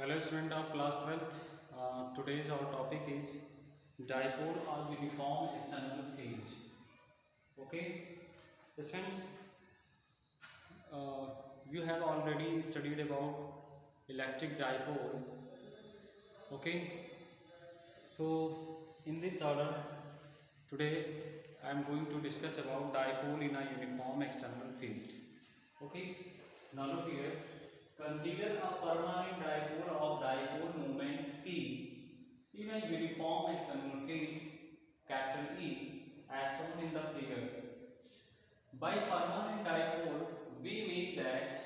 Hello, student of class 12th. Today's our topic is dipole or uniform external field. Okay, students, uh, you have already studied about electric dipole. Okay, so in this order, today I am going to discuss about dipole in a uniform external field. Okay, now look here. Consider a permanent dipole of dipole moment P in a uniform external field capital E as shown in the figure. By permanent dipole, we mean that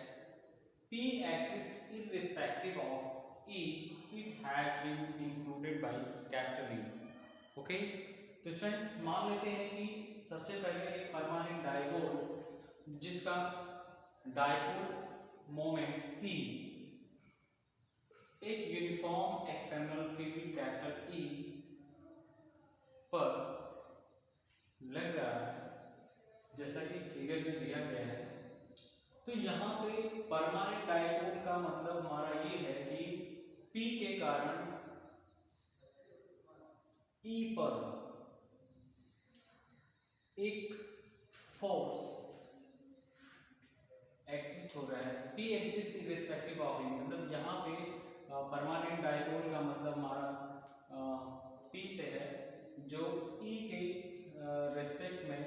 P exists irrespective of E, it has been included by capital E. Okay, तो students मान लेते हैं कि सबसे पहले एक permanent dipole जिसका dipole moment P एक uniform external field capital E पर लग रहा है जैसा कि फिगर में दिया गया है। तो यहाँ पे परमानेंट डाइपोल का मतलब हमारा ये है कि P के कारण E पर एक फोर्स एग्जिस्ट हो रहा है। P exist irrespective of E, मतलब यहाँ पे परमानेंट डाइपोल का मतलब हमारा P से है जो E के रेस्पेक्ट में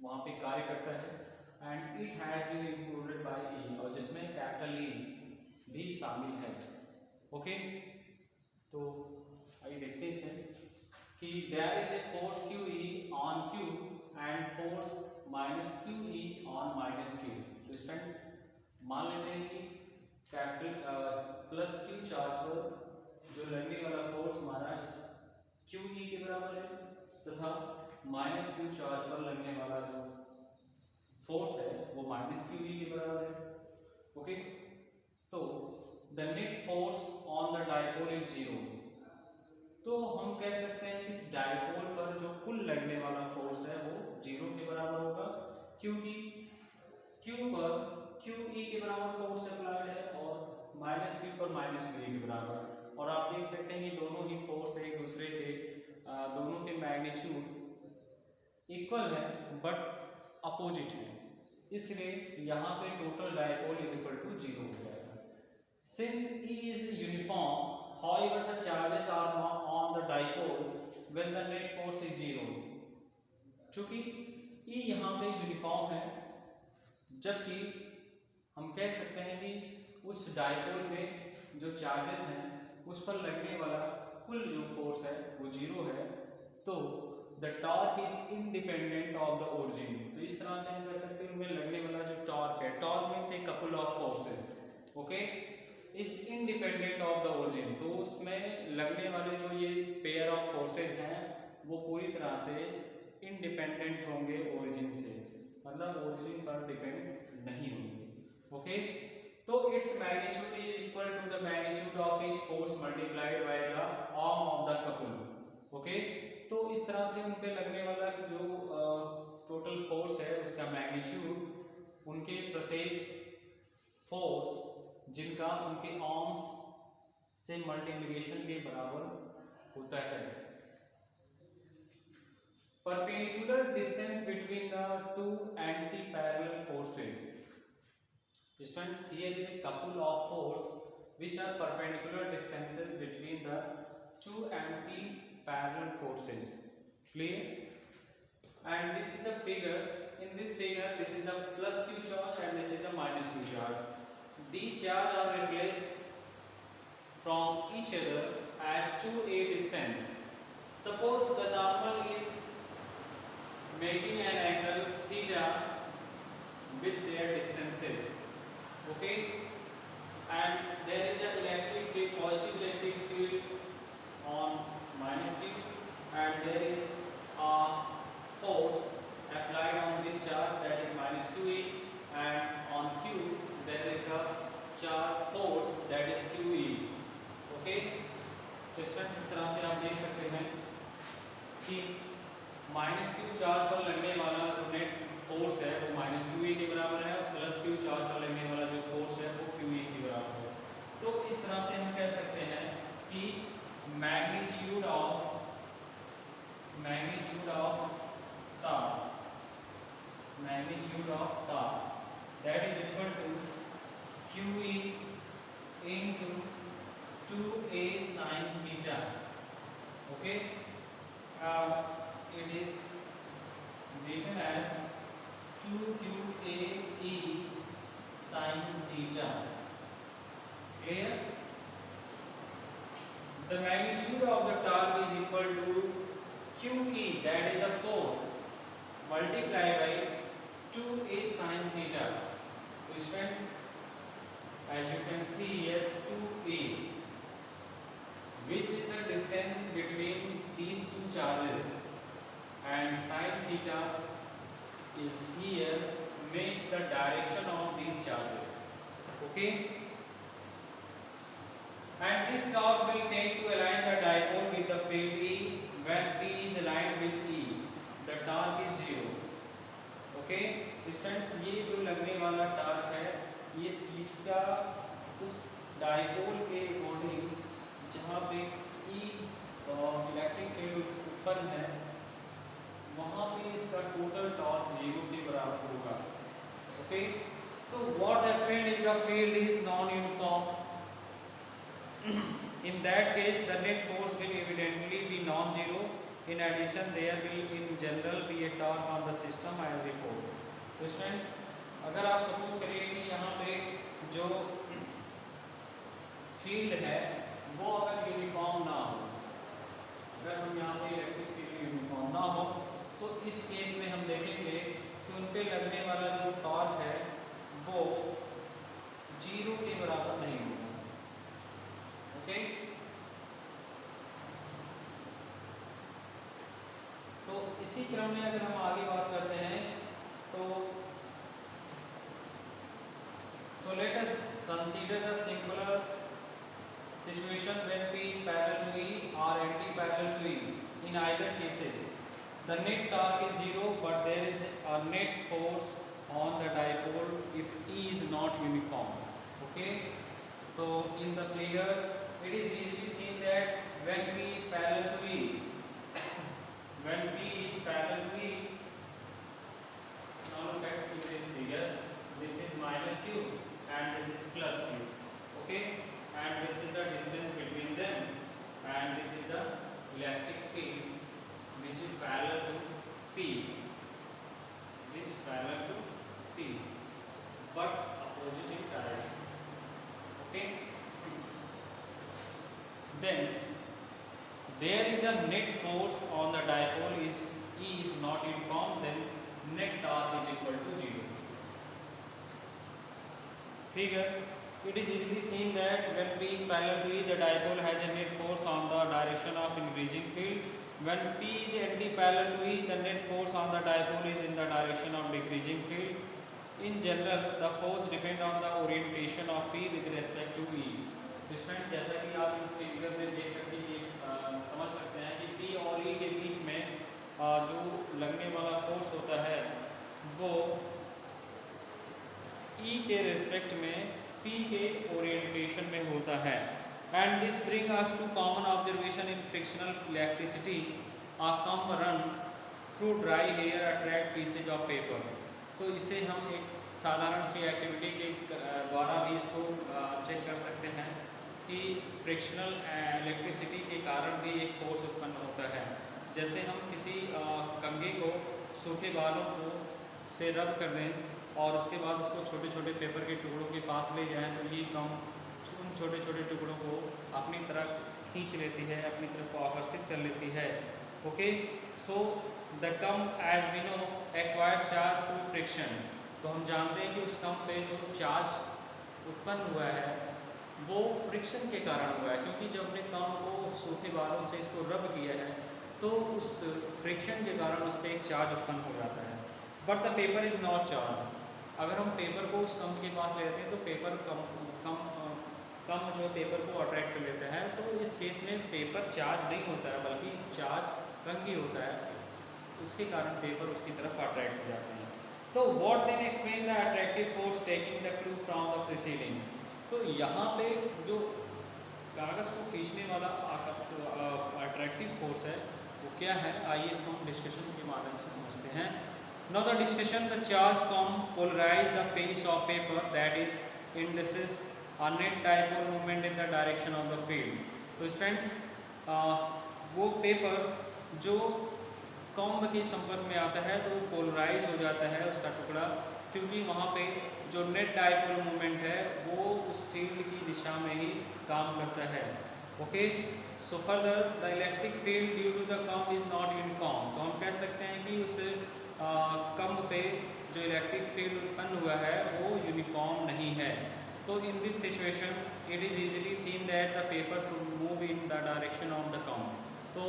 वहाँ पे कार्य करता है and it has been included by E, और जिसमें कैपिटल E भी शामिल है। ओके, तो आइए देखते हैं इसे कि there is a force QE on Q and force minus QE on minus Q। तो स्टूडेंट्स मान लेते हैं कि कैपिटल प्लस Q चार्ज पर जो लगने वाला फोर्स हमारा इस QE के बराबर है तथा माइनस Q चार्ज पर लगने वाला जो फोर्स है वो माइनस QE के बराबर है। ओके, तो the net force on the dipole is 0। तो हम कह सकते हैं कि इस डाइपोल पर जो कुल लगने वाला फोर्स है वो 0 के बराबर होगा, क्योंकि Q पर QE के बराबर फोर्स अप्लाइड है और माइनस Q पर माइनस QE के बराबर। और आप देख सकते हैं कि दोनों ही फोर्स एक दूसरे के दोनों के मैग्नीट्यूड इक्वल है बट अपोजिट है, इसलिए यहाँ पे total dipole is equal to 0 हो जाएगा। Since E is uniform, however the charges are not on the dipole when the net force is 0। चूंकि E यहाँ पे यूनिफॉर्म है, जबकि हम कह सकते हैं कि उस डाइपोल में जो चार्जेस हैं उस पर लगने वाला कुल जो फोर्स है वो 0 है, तो the torque is independent of the origin. तो इस तरह से हम कह सकते हैं उनमें लगने वाला जो टॉर्क है, torque means a couple of forces, okay, is independent of the origin. तो उसमें लगने वाले जो ये पेयर ऑफ फोर्सेज हैं वो पूरी तरह से इंडिपेंडेंट होंगे ओरिजिन से, मतलब ओरिजिन पर डिपेंड नहीं होंगे। ओके, तो its magnitude is equal to the magnitude of each force multiplied by the arm of the couple. Okay, तो इस तरह से उन पे लगने वाला जो टोटल फोर्स है उसका मैग्नीट्यूड उनके प्रत्येक फोर्स जिनका उनके आर्म्स से मल्टीप्लिकेशन के बराबर होता है। Perpendicular distance between the two anti parallel forces. Students, here is a couple of force which are perpendicular distances between the two anti-parallel forces. Clear? And this is the figure. In this figure, this is the plus Q charge and this is the minus Q charge. These charges are replaced from each other at 2a distance. Suppose the normal is making an angle theta with their distances. Okay, and there is an electric field, positive electric field on minus Q, and there is a force applied on this charge that is minus QE, and on Q there is the charge force that is QE। okay, तो students इस तरह से आप देख सकते हैं कि minus Q charge पर लगने वाला जो नेट फोर्स है वो माइनस QE के बराबर है और प्लस Q चार्ज पर लगने वाला जो फोर्स है वो QE के बराबर है। तो इस तरह से हम magnitude of torque, that is equal to QE into 2A sin theta. Okay, it is written as 2QAE sin theta. Clear? The magnitude of the torque is equal to QE, that is the force, multiplied by 2A sin theta. So students, as you can see here, 2A, which is the distance between these two charges, and sin theta is here, makes the direction of these charges. Okay, and this torque will tend to align the dipole with the field E. When P is aligned with E, the torque is 0. Okay, students, ये जो लगने वाला torque है, ये इसका उस dipole के according जहाँ पे E इलेक्ट्रिक फील्ड उत्पन्न है, वहाँ पे इसका टोटल टॉर्क 0 के बराबर होगा. ओके, तो what happened if the field is non uniform? In that case, the net force will evidently be non-zero. In addition, there will in general be a torque on the system as before. तो friends, अगर आप suppose करिए कि यहाँ पे जो field है वो अगर यूनिफॉर्म ना हो, अगर हम यहाँ पे इलेक्ट्रिक फील्ड यूनिफॉर्म ना हो, तो इस केस में हम देखेंगे कि उन पे लगने वाला जो टॉर्क है वो 0 के बराबर नहीं होगा. ओके, तो इसी क्रम में अगर हम आगे बात करते हैं तो so let us consider the singular situation when P is parallel to E or anti-parallel to E. In either cases, the net torque is 0, but there is a net force on the dipole if E is not uniform. Okay, so in the figure it is easily seen that when P is parallel to E, when P is parallel to E, now look at this figure, this is minus Q and this is plus Q. Okay, and this is the distance between them, and this is the electric field which is parallel to P, this is parallel to P, but opposite in direction. Okay, then there is a net force on the dipole is E is not uniform, then net torque is equal to 0. Figure, it is easily seen that when P is parallel to E, the dipole has a net force on the direction of increasing field. When P is anti-parallel to E, the net force on the dipole is in the direction of decreasing field. In general, the force depends on the orientation of P with respect to E. Student, जैसा कि आप in figure में देख करके ये समझ सकते हैं कि P और E के बीच में जो लगने वाला फोर्स होता है वो E के रिस्पेक्ट में P के ओरिएंटेशन में होता है. And this bring us to common observation in frictional electricity. A comb run through dry hair attract pieces of paper. तो इसे हम एक साधारण सी एक्टिविटी के द्वारा भी इसको चेक कर सकते हैं कि फ्रिक्शनल इलेक्ट्रिसिटी के कारण भी एक फोर्स उत्पन्न होता है. जैसे हम किसी कंघी को सूखे बालों को से रब कर दें और उसके बाद उसको छोटे छोटे पेपर के टुकड़ों के पास ले जाएं, तो ये कम उन छोटे छोटे टुकड़ों को अपनी तरफ खींच लेती है, अपनी तरफ को आकर्षित कर लेती है. Okay, so the comb as we know acquired charge through friction. तो हम जानते हैं कि उस कम पे जो चार्ज उत्पन्न हुआ है वो फ्रिक्शन के कारण हुआ है, क्योंकि जब हमने कम को सूखे बालों से इसको रब किया है तो उस फ्रिक्शन के कारण उस पर एक चार्ज उत्पन्न हो जाता है. But the paper is not charge. अगर हम पेपर को उस कम के पास लेते हैं तो पेपर कम जो पेपर को अट्रैक्ट कर लेता है. तो इस केस में पेपर चार्ज नहीं होता है बल्कि चार्ज कंघी होता है, इसके कारण पेपर उसकी तरफ अट्रैक्ट हो जाते हैं. तो what then explain the attractive force taking the clue from the preceding. तो यहाँ पे जो कागज़ को खींचने वाला अट्रैक्टिव फोर्स है वो क्या है, आइए इसको हम डिस्कशन के माध्यम से समझते हैं. Now the discussion, the charge come polarize the piece of paper that is induces a net dipole moment in the direction of the field. तो स्टूडेंट्स वो पेपर जो कॉम्ब के संपर्क में आता है तो वो पोलराइज हो जाता है उसका टुकड़ा, क्योंकि वहाँ पे जो नेट डाइपोल मोमेंट है वो उस फील्ड की दिशा में ही काम करता है. Okay, so further the electric field due to the comb is not uniform. तो हम कह सकते हैं कि उस कॉम्ब पे जो इलेक्ट्रिक फील्ड उत्पन्न हुआ है वो यूनिफॉर्म नहीं है. So in this situation it is easily seen that the paper should move in the direction of the comb. तो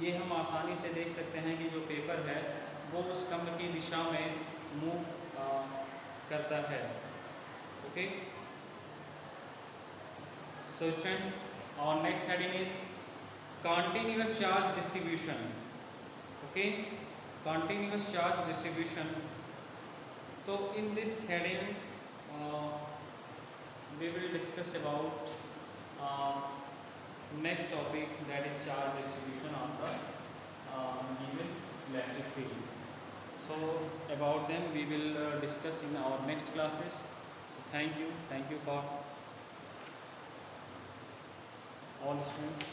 ये हम आसानी से देख सकते हैं कि जो पेपर है वो उस कम्ब की दिशा में मूव करता है. Okay, so students our next heading is continuous charge distribution. Okay, continuous charge distribution. So in this heading we will discuss about next topic, that is charge distribution on the given electric field. So about them we will discuss in our next classes. So thank you for all students.